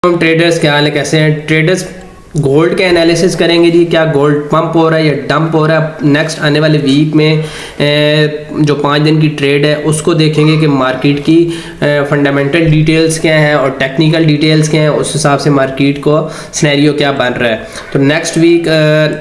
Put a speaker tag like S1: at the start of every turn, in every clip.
S1: हम ट्रेडर्स क्या हाल है, कैसे हैं ट्रेडर्स। गोल्ड के एनालिसिस करेंगे जी, क्या गोल्ड पंप हो रहा है या डंप हो रहा है। नेक्स्ट आने वाले वीक में जो 5 दिन की ट्रेड है उसको देखेंगे कि मार्केट की फंडामेंटल डिटेल्स क्या हैं और टेक्निकल डिटेल्स क्या हैं, उस हिसाब से मार्केट को सिनेरियो क्या बन रहा है। तो नेक्स्ट वीक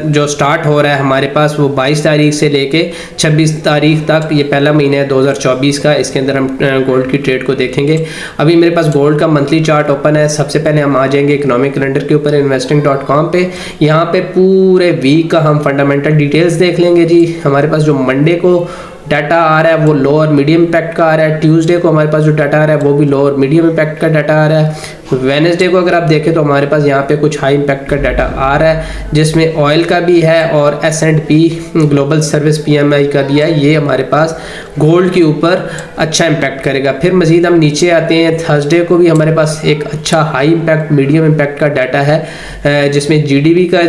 S1: जो स्टार्ट हो रहा है हमारे पास वो 22 तारीख से लेके 26 तारीख तक, ये पहला महीना है 2024 का। इसके अंदर हम गोल्ड की ट्रेड को देखेंगे। अभी मेरे पास गोल्ड का मंथली चार्ट ओपन है। सबसे पहले हम आ जाएंगे इकोनॉमिक कैलेंडर के ऊपर investing.com पे। यहाँ पे पूरे वीक का हम फंडामेंटल डिटेल्स देख लेंगे जी। हमारे पास जो मंडे को डाटा आ रहा है वो लो और मीडियम इम्पैक्ट का आ रहा है। ट्यूसडे को हमारे पास जो डाटा आ रहा है वो भी लो और मीडियम इम्पैक्ट का डाटा आ रहा है। वेडनेसडे को अगर आप देखें तो हमारे पास यहाँ पे कुछ हाई इम्पैक्ट का डाटा आ रहा है, जिसमें ऑयल का भी है और S&P ग्लोबल सर्विस PMI का भी है। ये हमारे पास गोल्ड के ऊपर अच्छा इम्पैक्ट करेगा। फिर मजीद हम नीचे आते हैं, थर्सडे को भी हमारे पास एक अच्छा हाई इम्पैक्ट मीडियम इम्पैक्ट का डाटा है, जिसमें GDP का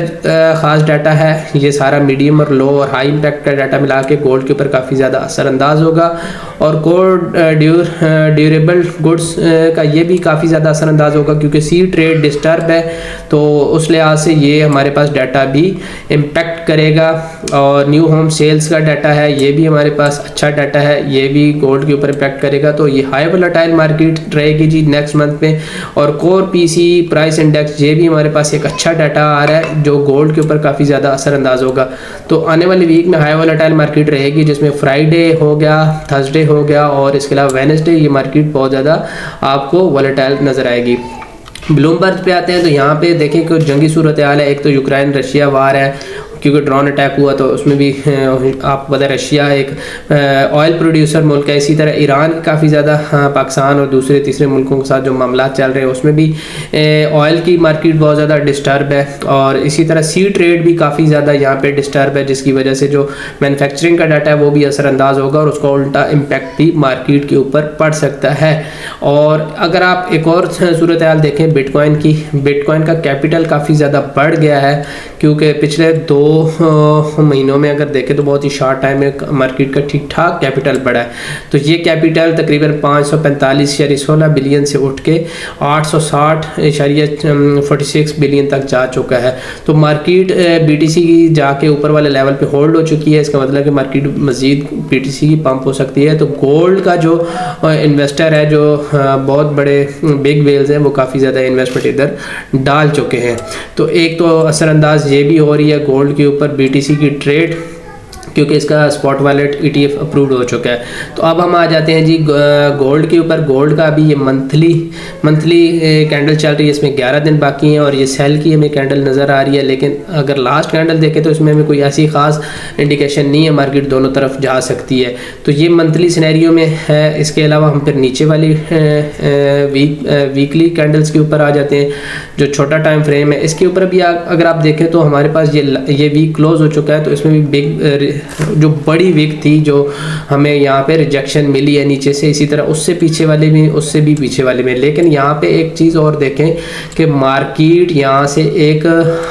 S1: ख़ास डाटा है। ये सारा मीडियम और लो और हाई इम्पैक्ट का डाटा मिला के गोल्ड के ऊपर काफ़ी ज़्यादा असरअंदाज होगा। और गोल्ड ड्यूरेबल गुड्स का ये भी काफ़ी ज़्यादा असरअंदाज होगा, क्योंकि सी ट्रेड डिस्टर्ब है, तो उस लिहाज से ये हमारे पास डाटा भी इम्पैक्ट करेगा। और न्यू होम सेल्स का डाटा है, ये भी हमारे पास अच्छा डाटा है, ये भी गोल्ड के ऊपर इम्पैक्ट करेगा। तो ये हाई वोलेटाइल मार्केट रहेगी जी नेक्स्ट मंथ में। और कोर PC प्राइस इंडेक्स, ये भी हमारे पास एक अच्छा डाटा आ रहा है जो गोल्ड के ऊपर काफ़ी ज़्यादा असरअंदाज होगा। तो आने वाली वीक में हाई वोलेटाइल मार्केट रहेगी, जिसमें फ्राइडे हो गया, थर्सडे हो गया और इसके अलावा वेडनेसडे, ये मार्केट बहुत ज़्यादा आपको वोलेटाइल नज़र आएगी। ब्लूमबर्ग पे आते हैं तो यहाँ पे देखें कि जंगी सूरत हाल है। एक तो यूक्रेन रशिया वार है, क्योंकि ड्रोन अटैक हुआ, तो उसमें भी आपको पता है रशिया एक ऑयल प्रोड्यूसर मुल्क है। इसी तरह ईरान काफ़ी ज़्यादा पाकिस्तान और दूसरे तीसरे मुल्कों के साथ जो मामला चल रहे हैं उसमें भी ऑयल की मार्केट बहुत ज़्यादा डिस्टर्ब है। और इसी तरह सी ट्रेड भी काफ़ी ज़्यादा यहाँ पे डिस्टर्ब है, जिसकी वजह से जो मैन्युफैक्चरिंग का डाटा है वो भी असरअंदाज होगा और उसका उल्टा इम्पैक्ट भी मार्केट के ऊपर पड़ सकता है। और अगर आप एक और सूरत हाल देखें बिटकॉइन की, बिटकॉइन का कैपिटल काफ़ी ज़्यादा बढ़ गया है, क्योंकि पिछले 2 महीनों में अगर देखें तो बहुत ही शॉर्ट टाइम में मार्केट का ठीक ठाक कैपिटल बढ़ा है। तो ये कैपिटल तकरीबन 545.16 बिलियन से उठ के 860.46 बिलियन तक जा चुका है। तो मार्केट BTC की जाके ऊपर वाले लेवल पे होल्ड हो चुकी है। इसका मतलब कि मार्केट मज़ीद BTC की पंप हो सकती है। तो गोल्ड का जो इन्वेस्टर है, जो बहुत बड़े बिग वेल्स हैं, वो काफ़ी ज़्यादा इन्वेस्टमेंट इधर डाल चुके हैं। तो एक तो असरअंदाज ये भी हो रही है गोल्ड के ऊपर BTC की ट्रेड, क्योंकि इसका स्पॉट वॉलेट ETF अप्रूव्ड हो चुका है। तो अब हम आ जाते हैं जी गोल्ड के ऊपर। गोल्ड का अभी ये मंथली कैंडल चल रही है, इसमें 11 दिन बाकी हैं और ये सेल की हमें कैंडल नज़र आ रही है। लेकिन अगर लास्ट कैंडल देखें तो इसमें हमें कोई ऐसी ख़ास इंडिकेशन नहीं है, मार्केट दोनों तरफ जा सकती है। तो ये मंथली सिनेरियो में है। इसके अलावा हम फिर नीचे वाली वीकली कैंडल्स के ऊपर आ जाते हैं, जो छोटा टाइम फ्रेम है। इसके ऊपर भी अगर आप देखें तो हमारे पास ये वीक क्लोज हो चुका है। तो इसमें भी बिग जो बड़ी वीक थी, जो हमें यहाँ पे रिजेक्शन मिली है नीचे से, इसी तरह उससे पीछे वाले में, उससे भी पीछे वाले में। लेकिन यहाँ पे एक चीज़ और देखें कि मार्केट यहाँ से एक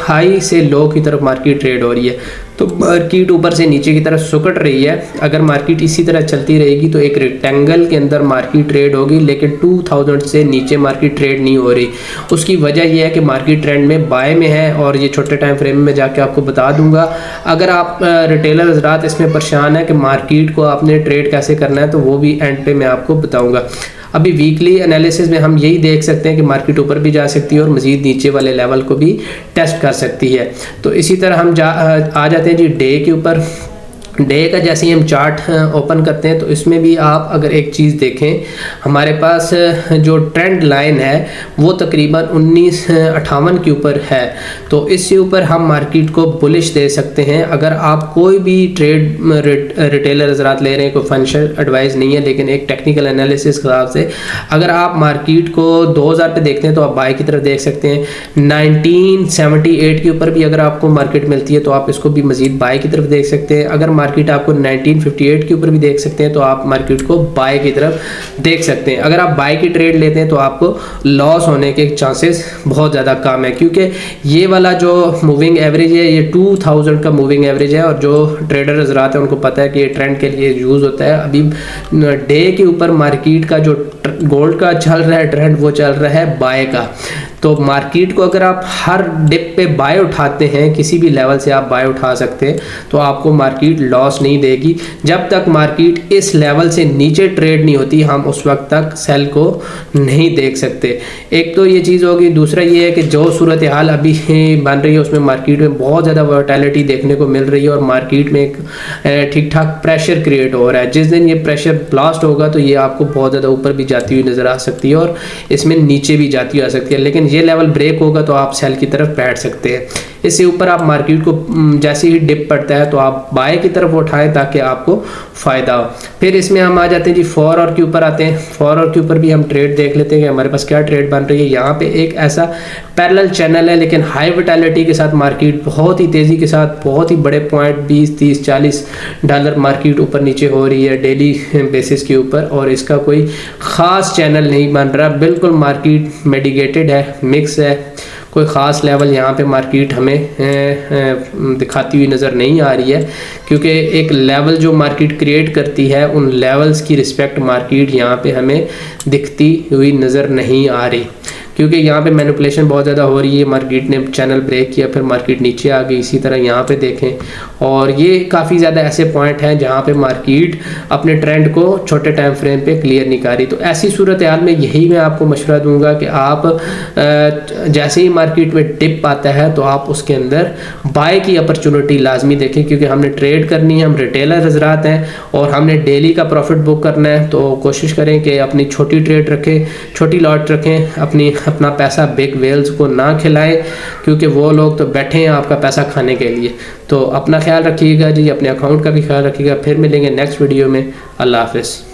S1: हाई से लो की तरफ मार्केट ट्रेड हो रही है। तो मार्केट ऊपर से नीचे की तरफ सुकड़ रही है। अगर मार्केट इसी तरह चलती रहेगी तो एक रेक्टेंगल के अंदर मार्केट ट्रेड होगी, लेकिन 2000 से नीचे मार्केट ट्रेड नहीं हो रही। उसकी वजह यह है कि मार्केट ट्रेंड में बाय में है, और ये छोटे टाइम फ्रेम में जाके आपको बता दूंगा। अगर आप रिटेलर हज़रात इसमें परेशान है कि मार्केट को आपने ट्रेड कैसे करना है, तो वो भी एंड पे मैं आपको बताऊँगा। अभी वीकली एनालिसिस में हम यही देख सकते हैं कि मार्केट ऊपर भी जा सकती है और मज़ीद नीचे वाले लेवल को भी टेस्ट कर सकती है। तो इसी तरह हम आ जाते हैं जी डे के ऊपर। डे का जैसे ही हम चार्ट ओपन करते हैं तो इसमें भी आप अगर एक चीज़ देखें, हमारे पास जो ट्रेंड लाइन है वो तकरीबन 1958 के ऊपर है। तो इससे ऊपर हम मार्केट को बुलिश दे सकते हैं। अगर आप कोई भी ट्रेड रिटेलर हज़रात ले रहे हैं, कोई फाइनेंशियल एडवाइस नहीं है, लेकिन एक टेक्निकल एनालिसिस के हिसाब से अगर आप मार्केट को 2000 पे देखते हैं तो आप बाय की तरफ देख सकते हैं। 1978 के ऊपर भी अगर आपको मार्केट मिलती है तो आप इसको भी मज़ीद बाय की तरफ देख सकते हैं। अगर मार्केट आपको 1958 के ऊपर भी देख सकते हैं तो आप मार्केट को बाय की तरफ देख सकते हैं। अगर आप बाय की ट्रेड लेते हैं तो आपको लॉस होने के चांसेस बहुत ज़्यादा कम है, क्योंकि ये वाला जो मूविंग एवरेज है ये 2000 का मूविंग एवरेज है, और जो ट्रेडर हज़रात हैं उनको पता है कि ये ट्रेंड के लिए यूज़ होता है। अभी डे के ऊपर मार्केट का जो गोल्ड का चल रहा है ट्रेंड वो चल रहा है बाय का। तो मार्केट को अगर आप हर डिप पे बाय उठाते हैं, किसी भी लेवल से आप बाय उठा सकते हैं, तो आपको मार्केट लॉस नहीं देगी। जब तक मार्केट इस लेवल से नीचे ट्रेड नहीं होती, हम उस वक्त तक सेल को नहीं देख सकते। एक तो ये चीज़ होगी। दूसरा ये है कि जो सूरत हाल अभी बन रही है उसमें मार्केट में बहुत ज़्यादा वोलेटिलिटी देखने को मिल रही है और मार्केट में एक ठीक ठाक प्रेशर क्रिएट हो रहा है। जिस दिन ये प्रेशर ब्लास्ट होगा तो ये आपको बहुत ज़्यादा ऊपर भी जाती हुई नज़र आ सकती है और इसमें नीचे भी जाती हुई आ सकती है, लेकिन ये लेवल ब्रेक होगा तो आप सेल की तरफ बैठ सकते हैं। इससे ऊपर आप मार्केट को जैसे ही डिप पड़ता है तो आप बाय की तरफ उठाएं ताकि आपको फ़ायदा हो। फिर इसमें हम आ जाते हैं जी 4 आवर के ऊपर आते हैं। 4 आवर के ऊपर भी हम ट्रेड देख लेते हैं कि हमारे पास क्या ट्रेड बन रही है। यहाँ पे एक ऐसा पैरेलल चैनल है लेकिन हाई विटेलिटी के साथ मार्केट बहुत ही तेज़ी के साथ बहुत ही बड़े पॉइंट 20, 30, 40 डॉलर मार्केट ऊपर नीचे हो रही है डेली बेसिस के ऊपर, और इसका कोई ख़ास चैनल नहीं बन रहा। बिल्कुल मार्केट मेडिकेटेड है, मिक्स है। कोई ख़ास लेवल यहाँ पे मार्केट हमें दिखाती हुई नज़र नहीं आ रही है, क्योंकि एक लेवल जो मार्केट क्रिएट करती है उन लेवल्स की रिस्पेक्ट मार्केट यहाँ पे हमें दिखती हुई नज़र नहीं आ रही, क्योंकि यहाँ पे मैनिपुलेशन बहुत ज़्यादा हो रही है। मार्केट ने चैनल ब्रेक किया, फिर मार्केट नीचे आ गई। इसी तरह यहाँ पे देखें, और ये काफ़ी ज़्यादा ऐसे पॉइंट हैं जहाँ पे मार्केट अपने ट्रेंड को छोटे टाइम फ्रेम पे क्लियर नहीं कर रही। तो ऐसी सूरत हाल में यही मैं आपको मशवरा दूंगा कि आप जैसे ही मार्केट में डिप आता है तो आप उसके अंदर बाय की अपॉर्चुनिटी लाजमी देखें, क्योंकि हमने ट्रेड करनी है, हम रिटेलर हजरात हैं और हमने डेली का प्रॉफिट बुक करना है। तो कोशिश करें कि अपनी छोटी ट्रेड रखें, छोटी लॉट रखें, अपना पैसा बिग वेल्स को ना खिलाएं, क्योंकि वो लोग तो बैठे हैं आपका पैसा खाने के लिए। तो अपना ख्याल रखिएगा जी, अपने अकाउंट का भी ख्याल रखिएगा। फिर मिलेंगे नेक्स्ट वीडियो में। अल्लाह हाफिज़।